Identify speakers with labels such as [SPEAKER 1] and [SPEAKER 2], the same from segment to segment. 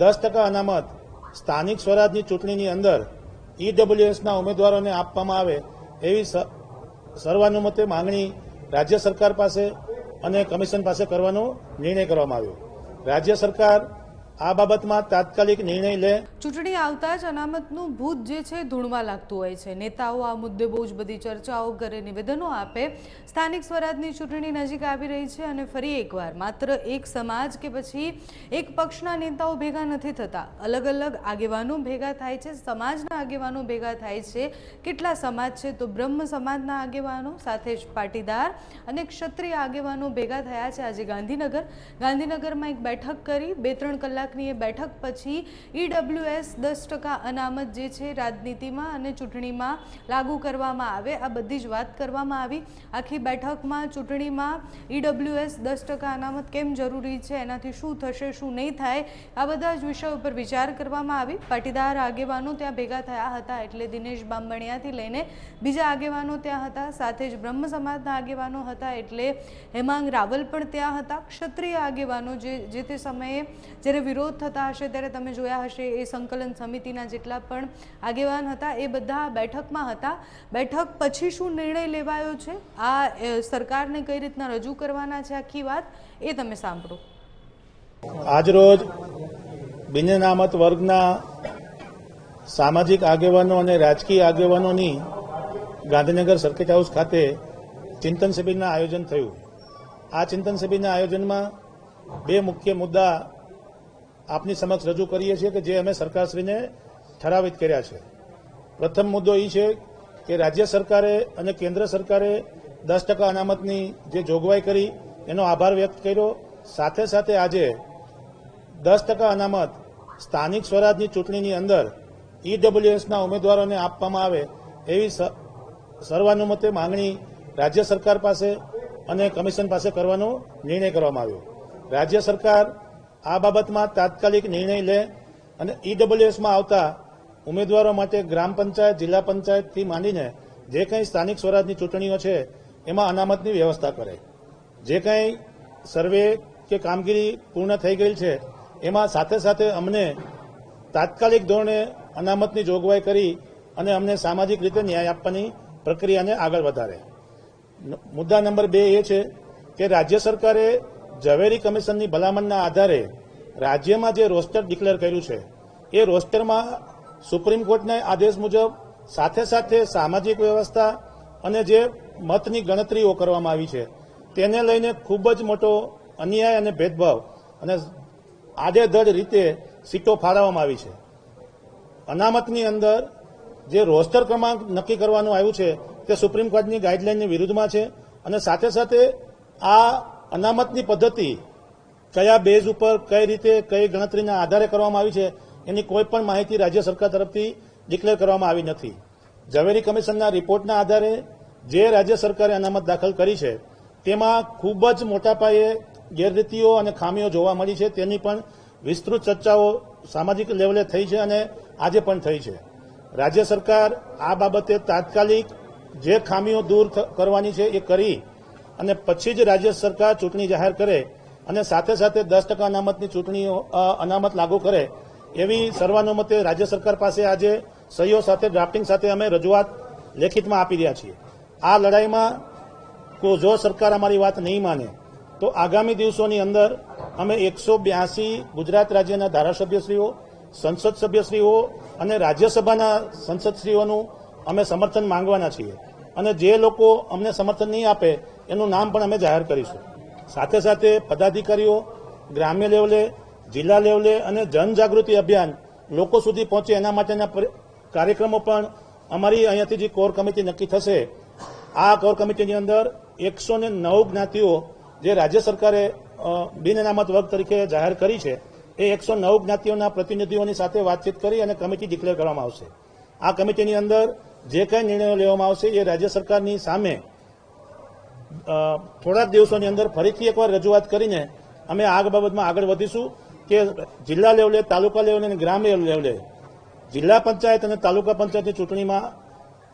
[SPEAKER 1] 10% અનામત સ્થાનિક સ્વરાજની ચૂંટણીની અંદર ઈડબ્લ્યુએસના ઉમેદવારોને આપવામાં આવે એવી સર્વાનુમતે માંગણી રાજ્ય સરકાર પાસે અને કમિશન પાસે કરવાનો નિર્ણય કરવામાં આવ્યો. રાજ્ય સરકાર આ બાબતમાં તાત્કાલિક નિર્ણય લે.
[SPEAKER 2] ચૂંટણી આવતા જ અનામતનું ભૂત જે છે ધૂળમાં લાગતું હોય છે. નેતાઓ આ મુદ્દે બહુ જ બધી ચર્ચાઓ કરે, નિવેદનો આપે. સ્થાનિક સ્વરાજની ચૂંટણી નજીક આવી રહી છે અને ફરી એકવાર માત્ર એક સમાજ કે પછી એક પક્ષના નેતાઓ ભેગા નથી થતા. અલગ અલગ આગેવાનો ભેગા થાય છે, સમાજના આગેવાનો ભેગા થાય છે. કેટલા સમાજ છે તો બ્રહ્મ સમાજના આગેવાનો સાથે જ પાટીદાર અને ક્ષત્રિય આગેવાનો ભેગા થયા છે. આજે ગાંધીનગરમાં એક બેઠક કરી. 2-3 કલાકની એ બેઠક પછી ઈડબ્લ્યુએસ 10% અનામત જે છે રાજનીતિમાં અને ચૂંટણીમાં લાગુ કરવામાં આવે, આ બધી જ વાત કરવામાં આવી. આખી બેઠકમાં ચૂંટણીમાં ઈડબ્લ્યુએસ 10% અનામત કેમ જરૂરી છે, એનાથી શું થશે, શું નહીં થાય, આ બધા જ વિષયો પર વિચાર કરવામાં આવી. પાટીદાર આગેવાનો ત્યાં ભેગા થયા હતા, એટલે દિનેશ બાંભણિયાથી લઈને બીજા આગેવાનો ત્યાં હતા. સાથે જ બ્રહ્મ સમાજના આગેવાનો હતા, એટલે હેમાંગ રાવલ પણ ત્યાં હતા. ક્ષત્રિય આગેવાનો જે તે સમયે જ્યારે વિરોધ થતા હશે ત્યારે તમે જોયા હશે, એ સંકલન સમિતિના જેટલા પણ આગેવાન હતા એ બધા બેઠકમાં હતા. બેઠક પછી શું નિર્ણય લેવાયો છે, આ સરકારને કઈ રીતના રજૂ કરવાના છે આખી વાત, એ તમે સાંભળો.
[SPEAKER 1] આજરોજ બિન અનામત વર્ગના સામાજિક આગેવાનો અને રાજકીય આગેવાનોની ગાંધીનગર સર્કિટ હાઉસ ખાતે ચિંતન શિબિરના આયોજન થયું. આ ચિંતન શિબિરના આયોજનમાં 2 મુખ્ય મુદ્દા આપની સમક્ષ રજૂ કરીએ છીએ કે જે અમે સરકારશ્રીને ઠરાવિત કર્યા છે. પ્રથમ મુદ્દો એ છે કે રાજ્ય સરકારે અને કેન્દ્ર સરકારે 10% અનામતની જે જોગવાઈ કરી એનો આભાર વ્યક્ત કર્યો. સાથે સાથે આજે 10% અનામત સ્થાનિક સ્વરાજની ચૂંટણીની અંદર ઈડબ્લ્યુએસના ઉમેદવારોને આપવામાં આવે એવી સર્વાનુમતે માંગણી રાજ્ય સરકાર પાસે અને કમિશન પાસે કરવાનો નિર્ણય કરવામાં આવ્યો. રાજ્ય સરકાર આ બાબતમાં તાત્કાલિક નિર્ણય લે અને ઈડબ્લ્યુએસમાં આવતા ઉમેદવારો માટે ગ્રામ પંચાયત, જિલ્લા પંચાયતથી માંડીને જે કંઈ સ્થાનિક સ્વરાજની ચૂંટણીઓ છે એમાં અનામતની વ્યવસ્થા કરે. જે કંઈ સર્વે કે કામગીરી પૂર્ણ થઈ ગઈ છે એમાં સાથે સાથે અમને તાત્કાલિક ધોરણે અનામતની જોગવાઈ કરી અને અમને સામાજિક રીતે ન્યાય આપવાની પ્રક્રિયાને આગળ વધારે. મુદ્દા નંબર 2 એ છે કે રાજ્ય સરકારે ઝવેરી કમિશનની ભલામણના આધારે રાજ્યમાં જે રોસ્ટર ડિક્લેર કર્યું છે એ રોસ્ટરમાં સુપ્રીમ કોર્ટના આદેશ મુજબ સાથે સાથે સામાજિક વ્યવસ્થા અને જે મતની ગણતરીઓ કરવામાં આવી છે તેને લઈને ખૂબ જ મોટો અન્યાય અને ભેદભાવ અને આડેધડ રીતે સીટો ફાળવવામાં આવી છે. અનામતની અંદર જે રોસ્ટર ક્રમાંક નક્કી કરવાનું આવ્યું છે તે સુપ્રીમ કોર્ટની ગાઈડલાઈનની વિરુદ્ધમાં છે અને સાથે સાથે આ અનામતની પદ્ધતિ કયા બેઝ ઉપર કઈ રીતે કઈ ગણતરીના આધારે કરવામાં આવી છે એની કોઈ પણ માહિતી રાજ્ય સરકાર તરફથી ડિક્લેર કરવામાં આવી નથી. ઝવેરી કમિશનના રિપોર્ટના આધારે જે રાજ્ય સરકારે અનામત દાખલ કરી છે તેમાં ખૂબ જ મોટા પાયે ગેરરીતિઓ અને ખામીઓ જોવા મળી છે. તેની પણ વિસ્તૃત ચર્ચાઓ સામાજિક લેવલે થઈ છે અને આજે પણ થઈ છે. રાજ્ય સરકાર આ બાબતે તાત્કાલિક જે ખામીઓ દૂર કરવાની છે એ કરી અને પછી જ રાજ્ય સરકાર ચૂંટણી જાહેર કરે અને સાથે સાથે 10% અનામતની ચૂંટણીઓ અનામત લાગુ કરે એવી સર્વાનુમતે રાજ્ય સરકાર પાસે આજે સહીઓ સાથે ડ્રાફ્ટિંગ સાથે અમે રજૂઆત લેખિતમાં આપી રહ્યા છીએ. આ લડાઈમાં જો સરકાર અમારી વાત નહીં માને તો આગામી દિવસોની અંદર અમે 182 ગુજરાત રાજ્યના ધારાસભ્યશ્રીઓ, સંસદ સભ્યશ્રીઓ અને રાજ્યસભાના સંસદશ્રીઓનું અમે સમર્થન માંગવાના છીએ અને જે લોકો અમને સમર્થન નહીં આપે એનું નામ પણ અમે જાહેર કરીશું. સાથે સાથે પદાધિકારીઓ ગ્રામ્ય લેવલે, જિલ્લા લેવલે અને જનજાગૃતિ અભિયાન લોકો સુધી પહોંચે એના માટેના કાર્યક્રમો પણ અમારી અહીંયાથી જે કોર કમિટી નક્કી થશે, આ કોર કમિટીની અંદર 109 જ્ઞાતિઓ જે રાજ્ય સરકારે બિન અનામત વર્ગ તરીકે જાહેર કરી છે એ 109 જ્ઞાતિઓના પ્રતિનિધિઓની સાથે વાતચીત કરી અને કમિટી ડિક્લેર કરવામાં આવશે. આ કમિટીની અંદર જે કંઈ નિર્ણયો લેવામાં આવશે એ રાજ્ય સરકારની સામે થોડાક દિવસોની અંદર ફરીથી એકવાર રજૂઆત કરીને અમે આ બાબતમાં આગળ વધીશું કે જિલ્લા લેવલે, તાલુકા લેવલે અને ગ્રામ લેવલે જિલ્લા પંચાયત અને તાલુકા પંચાયતની ચૂંટણીમાં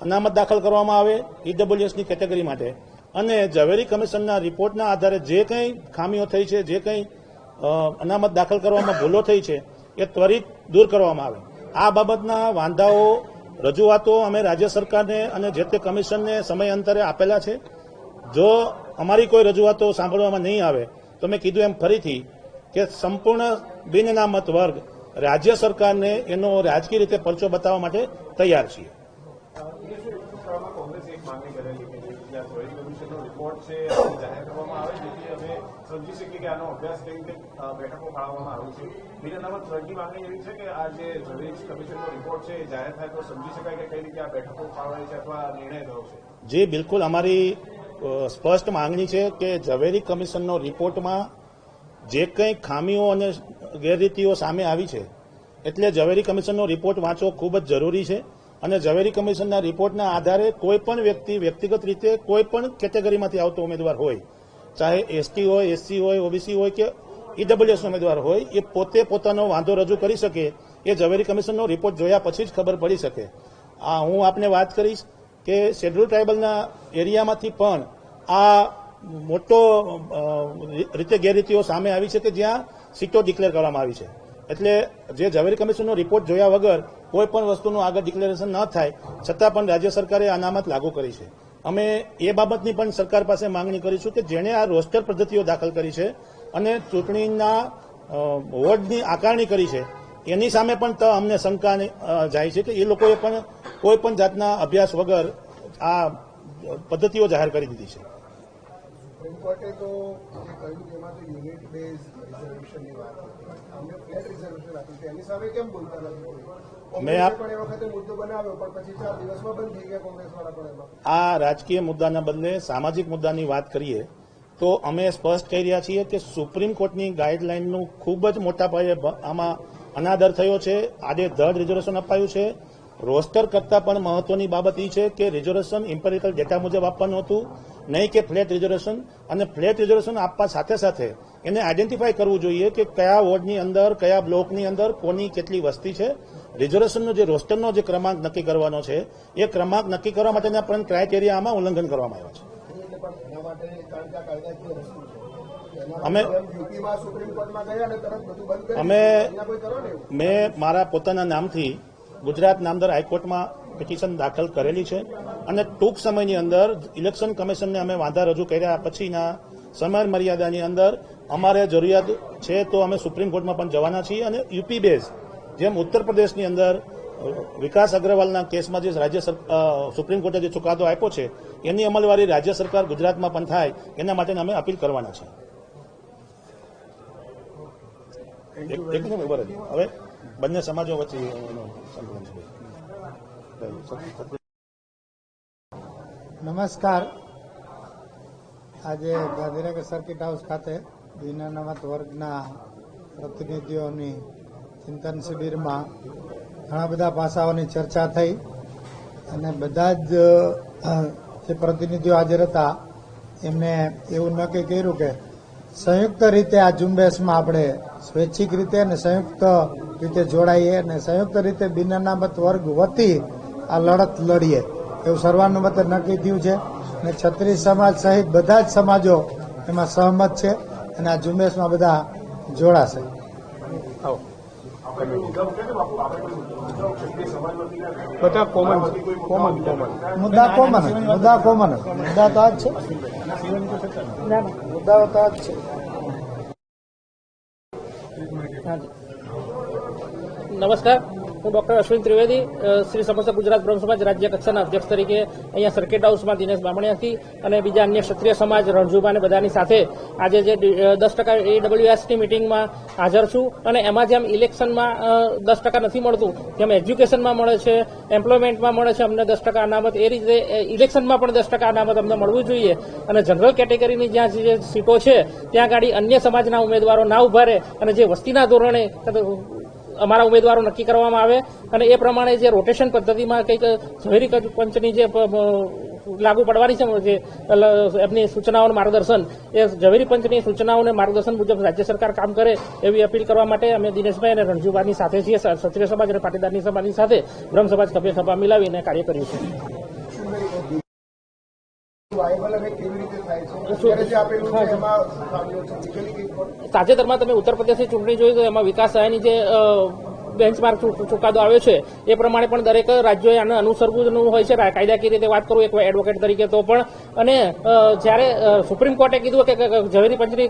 [SPEAKER 1] અનામત દાખલ કરવામાં આવે ઈડબ્લ્યુએસની કેટેગરી માટે અને ઝવેરી કમિશનના રિપોર્ટના આધારે જે કંઈ ખામીઓ થઈ છે, જે કંઈ અનામત દાખલ કરવામાં ભૂલો થઈ છે એ ત્વરિત દૂર કરવામાં આવે. આ બાબતના વાંધાઓ રજૂઆતો અમે રાજ્ય સરકારને અને જે તે કમિશનને સમયાંતરે આપેલા છે. જો અમારી કોઈ રજૂઆતો સાંભળવામાં નહીં આવે તો મેં કીધું એમ ફરીથી કે સંપૂર્ણ બિનઅનામત વર્ગ રાજ્ય સરકારને એનો રાજકીય રીતે પરચો બતાવવા માટે તૈયાર છીએ.
[SPEAKER 3] કોંગ્રેસે એક માંગણી કરેલી કે જે સોઇલ કમિશનનો રિપોર્ટ છે જાહેર કરવામાં આવે જેથી અમે સમજી શકીએ કે આનો અભ્યાસ કઈ રીતે બેઠકો ફાળવવામાં આવી છે. બિનઅનામત વર્ગની માંગણી એવી છે કે આ જે સોઇલ કમિશનનો રિપોર્ટ છે જાહેર થાય તો સમજી શકાય કે કઈ રીતે આ બેઠકો ફાળવાય છે અથવા નિર્ણય થયો છે.
[SPEAKER 1] જે બિલકુલ અમારી સ્પષ્ટ માંગણી છે કે ઝવેરી કમિશનનો રિપોર્ટમાં જે કંઈ ખામીઓ અને ગેરરીતિઓ સામે આવી છે એટલે ઝવેરી કમિશનનો રિપોર્ટ વાંચવો ખૂબ જ જરૂરી છે. અને ઝવેરી કમિશનના રિપોર્ટના આધારે કોઈ પણ વ્યક્તિ વ્યક્તિગત રીતે કોઈ પણ કેટેગરીમાંથી આવતો ઉમેદવાર હોય, ચાહે એસટી હોય, એસસી હોય, ઓબીસી હોય કે ઈડબ્લ્યુએસ ઉમેદવાર હોય, એ પોતે પોતાનો વાંધો રજૂ કરી શકે. એ ઝવેરી કમિશનનો રિપોર્ટ જોયા પછી જ ખબર પડી શકે. હું આપને વાત કરીશ કે શેડ્યુલ ટ્રાઇબલના એરિયામાંથી પણ આ મોટો રીતે ગેરરીતિઓ સામે આવી છે કે જ્યાં સીટો ડિક્લેર કરવામાં આવી છે. એટલે જે ઝવેરી કમિશનનો રિપોર્ટ જોયા વગર કોઈ પણ વસ્તુનું આગળ ડિક્લેરેશન ન થાય છતાં પણ રાજ્ય સરકારે અનામત લાગુ કરી છે. અમે એ બાબતની પણ સરકાર પાસે માંગણી કરીશું કે જેણે આ રોસ્ટર પદ્ધતિઓ દાખલ કરી છે અને ચૂંટણીના વોર્ડની આકારણી કરી છે એની સામે પણ અમને શંકા જાય છે કે એ લોકોએ પણ કોઈ પણ જાતના અભ્યાસ વગર આ પદ્ધતિઓ જાહેર કરી દીધી છે.
[SPEAKER 4] સુપ્રીમ કોર્ટે તો કહ્યું કે એમાં તો યુનિટ બેઝ રિઝર્વેશનની વાત હતી, અમને ફ્લેટ રિઝર્વેશન આપ્યું છે, એની સામે કેમ બોલતા નથી? કોંગ્રેસે પણ એ વખતે મુદ્દો બનાવ્યો પણ પછી 4 દિવસમાં બંધ થઈ ગયા કોંગ્રેસવાળા પણ એમાં.
[SPEAKER 1] આ રાજકીય મુદ્દાના બદલે સામાજિક મુદ્દાની વાત કરીએ તો અમે સ્પષ્ટ કહી રહ્યા છીએ કે સુપ્રીમ કોર્ટની ગાઈડલાઈનનું ખૂબ જ મોટા પાયે આમાં અનાદર થયો છે. આડેધડ રિઝર્વેશન અપાયું છે. રોસ્ટર કરતાં પણ મહત્વની બાબત એ છે કે રિઝર્વેશન ઇમ્પેરિકલ ડેટા મુજબ આપવાનું હતું, નહીં કે ફ્લેટ રિઝર્વેશન. અને ફ્લેટ રિઝર્વેશન આપવા સાથે સાથે એને આઈડેન્ટિફાય કરવું જોઈએ કે કયા વોર્ડની અંદર, કયા બ્લોકની અંદર કોની કેટલી વસ્તી છે. રિઝર્વેશનનો જે રોસ્ટરનો જે ક્રમાંક નક્કી કરવાનો છે એ ક્રમાંક નક્કી કરવા માટેના પણ ક્રાઇટેરિયા આમાં ઉલ્લંઘન કરવામાં આવ્યા છે. મેં મારા પોતાના નામથી ગુજરાત નામદાર હાઈકોર્ટમાં પિટિશન દાખલ કરેલી છે અને ટૂંક સમયની અંદર ઇલેક્શન કમિશનને અમે વાંધા રજૂ કર્યા પછીના સમય મર્યાદાની અંદર અમારે જરૂરિયાત છે તો અમે સુપ્રીમ કોર્ટમાં પણ જવાના છીએ. અને યુપી બેઝ જેમ ઉત્તર પ્રદેશની અંદર વિકાસ અગ્રવાલના કેસમાં જે સુપ્રીમ કોર્ટે જે ચુકાદો આપ્યો છે એની અમલવારી રાજ્ય સરકાર ગુજરાતમાં પણ થાય એના માટે અમે અપીલ કરવાના છીએ. હવે બંને સમાજો વચ્ચે
[SPEAKER 5] નમસ્કાર. આજે ગાંધીનગર સર્કિટ હાઉસ ખાતે બિનઅનામત વર્ગના પ્રતિનિધિઓની ચિંતન શિબિરમાં ઘણા બધા પાસાઓની ચર્ચા થઈ અને બધા જ જે પ્રતિનિધિઓ હાજર હતા એમને એવું નક્કી કર્યું કે સંયુક્ત રીતે આ ઝુંબેશમાં આપણે સ્વૈચ્છિક રીતે અને સંયુક્ત રીતે જોડાઈએ અને સંયુક્ત રીતે બિનઅનામત વર્ગ વતી આ લડત લડીએ એવું સર્વાનુમતે નક્કી થયું છે. અને ક્ષત્રિય સમાજ સહિત બધા જ સમાજો એમાં સહમત છે અને આ ઝુંબેશમાં બધા જોડાશે.
[SPEAKER 3] બધા
[SPEAKER 5] મુદ્દા કોમન મુદ્દા તો આ જ છે. મુદ્દાઓ તો આ જ છે.
[SPEAKER 6] નમસ્કાર, હું ડોક્ટર અશ્વિન ત્રિવેદી, શ્રી સમસ્ત ગુજરાત બ્રહ્મ સમાજ રાજ્ય કક્ષાના અધ્યક્ષ તરીકે અહીંયા સર્કિટ હાઉસમાં દિનેશ બામણીયાથી અને બીજા અન્ય ક્ષત્રિય સમાજ રણજુબા અને બધાની સાથે આજે જે 10% એડબ્લ્યુએસની મિટિંગમાં હાજર છું. અને એમાં જેમ ઇલેક્શનમાં 10% નથી મળતું તેમ એજ્યુકેશનમાં મળે છે, એમ્પ્લોયમેન્ટમાં મળે છે અમને 10% અનામત, એ રીતે ઇલેક્શનમાં પણ 10% અનામત અમને મળવું જોઈએ. અને જનરલ કેટેગરીની જ્યાં જે સીટો છે ત્યાં આગળ અન્ય સમાજના ઉમેદવારો ના ઉભા રહે અને જે વસ્તીના ધોરણે અમારા ઉમેદવારો નક્કી કરવામાં આવે અને એ પ્રમાણે જે રોટેશન પદ્ધતિમાં કંઈક ઝવેરી પંચની જે લાગુ પડવાની છે જે એમની સૂચનાઓનું માર્ગદર્શન, એ ઝવેરી પંચની સૂચનાઓને માર્ગદર્શન મુજબ રાજ્ય સરકાર કામ કરે એવી અપીલ કરવા માટે અમે દિનેશભાઈ અને રણજુભાઈની સાથે છીએ. ક્ષત્રિય સમાજ અને પાટીદારની સમાજની સાથે બ્રહ્મ સમાજ સભા મિલાવીને કાર્ય કર્યું છે.
[SPEAKER 4] થાય છે અત્યારે જે આપેલું છે એમાં ખામીઓ છે લીગલી કંઈ પણ
[SPEAKER 6] તાજેતરમાં તમે ઉત્તર પ્રદેશની ચૂંટણી જોઈ તો એમાં વિકાસ સહાયની જે બેન્ચમાર્ક ચુકાદો આવ્યો છે એ પ્રમાણે પણ દરેક રાજ્યોએ આને અનુસરવું હોય છે કાયદાકીય રીતે વાત કરું એક એડવોકેટ તરીકે તો પણ અને જ્યારે સુપ્રીમ કોર્ટે કીધું કે ઝવેરી પંચની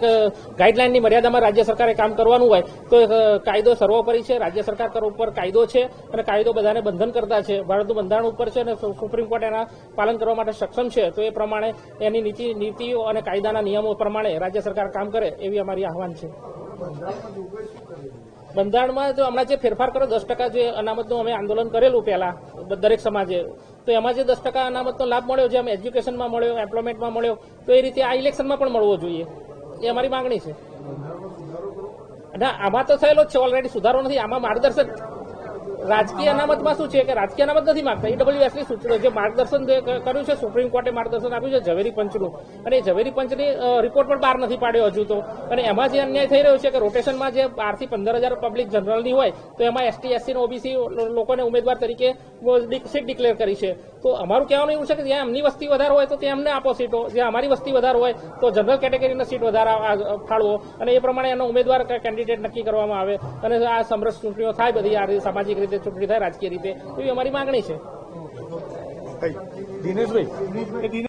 [SPEAKER 6] ગાઈડલાઈનની મર્યાદામાં રાજ્ય સરકારે કામ કરવાનું હોય તો કાયદો સર્વોપરી છે, રાજ્ય સરકાર ઉપર કાયદો છે અને કાયદો બધાને બંધન કરતા છે, ભારતનું બંધારણ ઉપર છે અને સુપ્રીમ કોર્ટ એના પાલન કરવા માટે સક્ષમ છે. તો એ પ્રમાણે એની નીતિઓ અને કાયદાના નિયમો પ્રમાણે રાજ્ય સરકાર કામ કરે એવી અમારી આહવાન છે. બંધારણમાં જો હમણાં જે ફેરફાર કરો 10% જે અનામતનું અમે આંદોલન કરેલું પહેલા દરેક સમાજે, તો એમાં જે 10% અનામતનો લાભ મળ્યો, જે અમે એજ્યુકેશનમાં મળ્યો, એમ્પ્લોયમેન્ટમાં મળ્યો, તો એ રીતે આ ઇલેક્શનમાં પણ મળવો જોઈએ, એ અમારી માંગણી છે. ના, આમાં તો થયેલો જ છે ઓલરેડી, સુધારો નથી. આમાં માર્ગદર્શન રાજકીય અનામતમાં શું છે કે રાજકીય અનામત નથી માંગતા. ઈડબ્લ્યુએસની જે માર્ગદર્શન કર્યું છે સુપ્રીમ કોર્ટે માર્ગદર્શન આપ્યું છે ઝવેરી પંચનું, અને એ ઝવેરી પંચની રિપોર્ટ પણ બહાર નથી પાડ્યો હજુ તો. અને એમાં જે અન્યાય થઈ રહ્યો છે કે રોટેશનમાં જે 12 થી 15,000 પબ્લિક જનરલની હોય તો એમાં એસટી એસસી અને ઓબીસી લોકોને ઉમેદવાર તરીકે સીટ ડિક્લેર કરી છે. તો અમારું કહેવાનું એવું છે કે જ્યાં એમની વસ્તી વધારે હોય તો ત્યાં એમને આપો સીટો, જ્યાં અમારી વસ્તી વધારે હોય તો જનરલ કેટેગરીના સીટ વધારે ફાળવો અને એ પ્રમાણે એનો ઉમેદવાર કેન્ડિડેટ નક્કી કરવામાં આવે અને આ સમરસ ચૂંટણીઓ થાય બધી આ સામાજિક રીતે ચૂંટણી થાય રાજકીય રીતે, એવી અમારી માંગણી છે.
[SPEAKER 1] દિનેશભાઈ